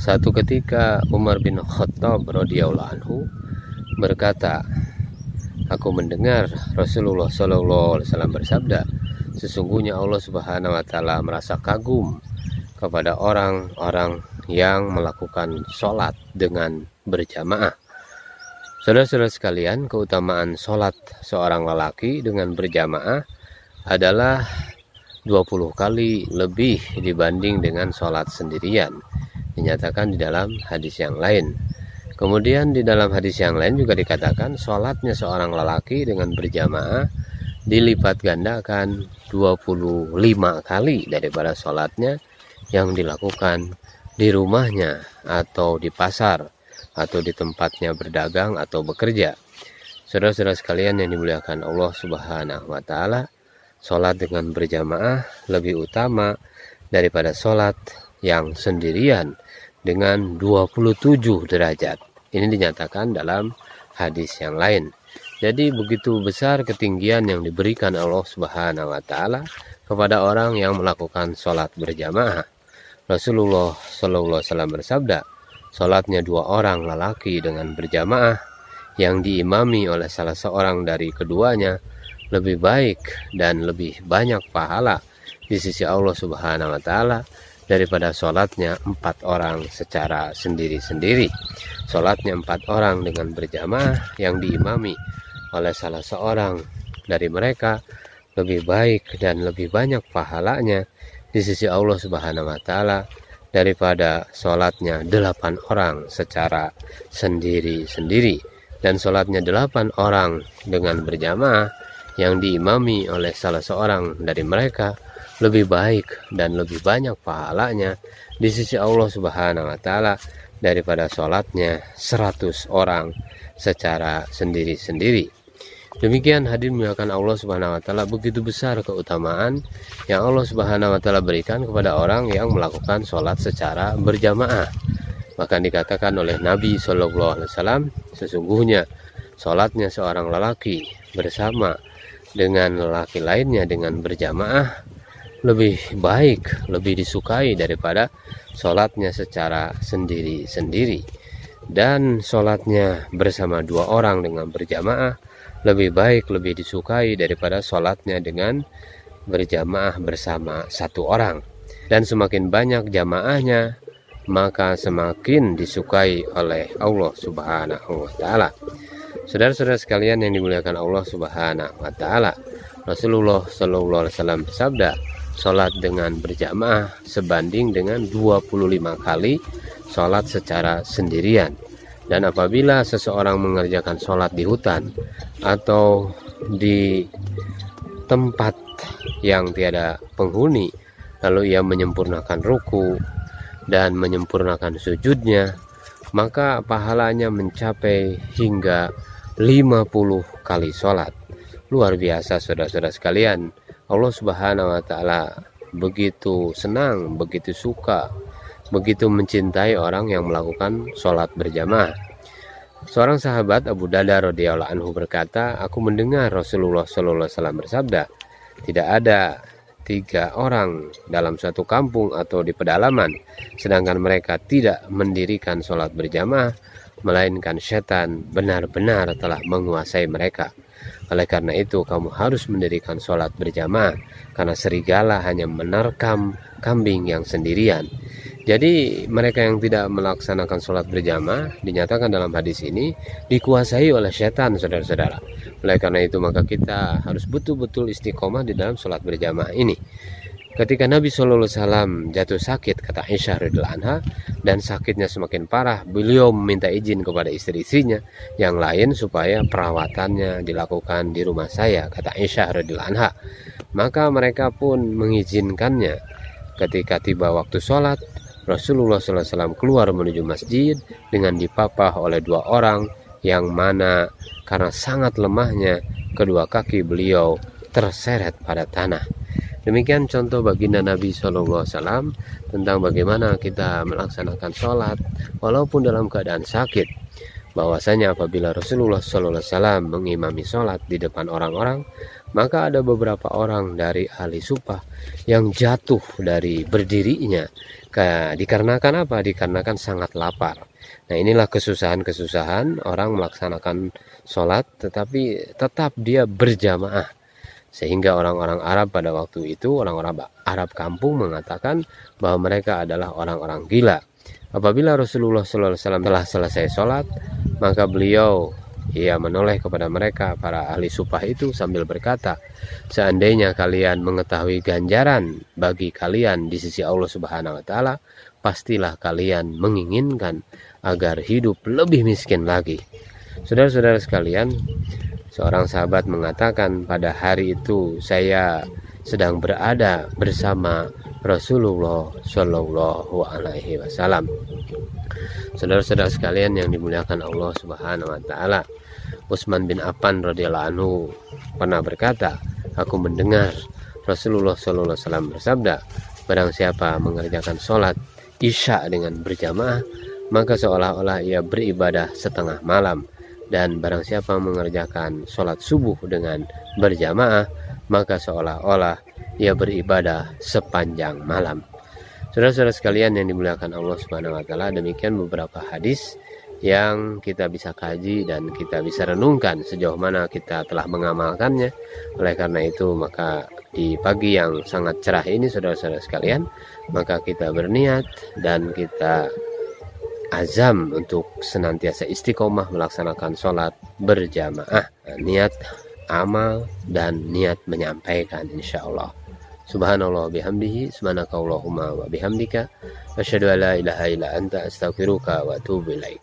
Satu ketika Umar bin Khattab radhiyallahu anhu berkata, aku mendengar Rasulullah SAW bersabda, sesungguhnya Allah Subhanahu wa Ta'ala merasa kagum kepada orang-orang yang melakukan sholat dengan berjamaah. Saudara-saudara sekalian, keutamaan sholat seorang lelaki dengan berjamaah adalah 20 kali lebih dibanding dengan sholat sendirian, dinyatakan di dalam hadis yang lain. Kemudian di dalam hadis yang lain juga dikatakan sholatnya seorang lelaki dengan berjamaah dilipat gandakan 25 kali daripada sholatnya yang dilakukan di rumahnya atau di pasar atau di tempatnya berdagang atau bekerja. Saudara-saudara sekalian yang dimuliakan Allah Subhanahu wa Ta'ala, sholat dengan berjamaah lebih utama daripada sholat yang sendirian dengan 27 derajat. Ini dinyatakan dalam hadis yang lain. Jadi begitu besar ketinggian yang diberikan Allah Subhanahu wa Ta'ala kepada orang yang melakukan sholat berjamaah. Rasulullah SAW bersabda, sholatnya 2 orang lelaki dengan berjamaah yang diimami oleh salah seorang dari keduanya lebih baik dan lebih banyak pahala di sisi Allah Subhanahu wa Ta'ala daripada sholatnya 4 orang secara sendiri-sendiri. Sholatnya 4 orang dengan berjamaah yang diimami oleh salah seorang dari mereka lebih baik dan lebih banyak pahalanya di sisi Allah Subhanahu wa Ta'ala daripada sholatnya 8 orang secara sendiri-sendiri. Dan sholatnya 8 orang dengan berjamaah yang diimami oleh salah seorang dari mereka lebih baik dan lebih banyak pahalanya di sisi Allah Subhanahu wa Ta'ala daripada sholatnya 100 orang secara sendiri-sendiri. Demikian hadirin muliakan Allah Subhanahu wa Ta'ala, begitu besar keutamaan yang Allah Subhanahu wa Ta'ala berikan kepada orang yang melakukan sholat secara berjamaah. Bahkan dikatakan oleh Nabi SAW, sesungguhnya sholatnya seorang lelaki bersama dengan lelaki lainnya dengan berjamaah lebih baik, lebih disukai daripada sholatnya secara sendiri-sendiri. Dan sholatnya bersama 2 orang dengan berjamaah lebih baik, lebih disukai daripada sholatnya dengan berjamaah bersama 1 orang. Dan semakin banyak jamaahnya, maka semakin disukai oleh Allah Subhanahu wa Ta'ala. Saudara-saudara sekalian yang dimuliakan Allah Subhanahu wa Ta'ala, Rasulullah SAW bersabda, sholat dengan berjamaah sebanding dengan 25 kali sholat secara sendirian. Dan apabila seseorang mengerjakan sholat di hutan atau di tempat yang tiada penghuni, lalu ia menyempurnakan ruku dan menyempurnakan sujudnya, maka pahalanya mencapai hingga 50 kali sholat. Luar biasa saudara-saudara sekalian. Allah Subhanahu wa Ta'ala begitu senang, begitu suka, begitu mencintai orang yang melakukan sholat berjamaah. Seorang sahabat Abu Darda radhiyallahu anhu berkata, aku mendengar Rasulullah SAW bersabda, tidak ada 3 orang dalam suatu kampung atau di pedalaman, sedangkan mereka tidak mendirikan sholat berjamaah, melainkan setan benar-benar telah menguasai mereka. Oleh karena itu kamu harus mendirikan sholat berjamaah, karena serigala hanya menerkam kambing yang sendirian. Jadi mereka yang tidak melaksanakan sholat berjamaah, dinyatakan dalam hadis ini, dikuasai oleh setan, saudara-saudara. Oleh karena itu maka kita harus betul-betul istiqomah di dalam sholat berjamaah ini. Ketika Nabi SAW jatuh sakit, kata Aisyah radhiyallahu anha, dan sakitnya semakin parah, beliau meminta izin kepada istri-istrinya yang lain supaya perawatannya dilakukan di rumah saya, kata Aisyah radhiyallahu anha. Maka mereka pun mengizinkannya. Ketika tiba waktu sholat, Rasulullah SAW keluar menuju masjid dengan dipapah oleh 2 orang yang mana karena sangat lemahnya kedua kaki beliau terseret pada tanah. Demikian contoh baginda Nabi SAW tentang bagaimana kita melaksanakan sholat walaupun dalam keadaan sakit. bahwasanya apabila Rasulullah SAW mengimami sholat di depan orang-orang, maka ada beberapa orang dari ahli supah yang jatuh dari berdirinya. Dikarenakan apa? Dikarenakan sangat lapar. Nah, inilah kesusahan-kesusahan orang melaksanakan sholat tetapi tetap dia berjamaah. Sehingga orang-orang Arab pada waktu itu, orang-orang Arab kampung mengatakan bahwa mereka adalah orang-orang gila. Apabila Rasulullah SAW telah selesai sholat, maka beliau menoleh kepada mereka, para ahli supah itu, sambil berkata, seandainya kalian mengetahui ganjaran bagi kalian di sisi Allah Subhanahu wa Ta'ala, pastilah kalian menginginkan agar hidup lebih miskin lagi. Saudara-saudara sekalian, seorang sahabat mengatakan, pada hari itu saya sedang berada bersama Rasulullah Shallallahu Alaihi Wasallam. Saudara-saudara sekalian yang dimuliakan Allah Subhanahu Wa Taala, Utsman bin Affan radhiyallahu anhu pernah berkata, aku mendengar Rasulullah Shallallahu Alaihi Wasallam bersabda, barang siapa mengerjakan sholat isya dengan berjamaah, maka seolah-olah ia beribadah setengah malam, dan barang siapa mengerjakan sholat subuh dengan berjamaah, maka seolah-olah ia beribadah sepanjang malam. Saudara-saudara sekalian yang dimuliakan Allah Subhanahu wa Ta'ala, demikian beberapa hadis yang kita bisa kaji dan kita bisa renungkan sejauh mana kita telah mengamalkannya. Oleh karena itu, maka di pagi yang sangat cerah ini, saudara-saudara sekalian, maka kita berniat dan kita azam untuk senantiasa istiqomah melaksanakan sholat berjamaah. Niat amal dan niat menyampaikan, insya Allah. Subhanallah bihamdihi, subhanakallahumma wa bihamdika, asyhadu an la ilaha illa anta, astaghfiruka wa atubu ilaik.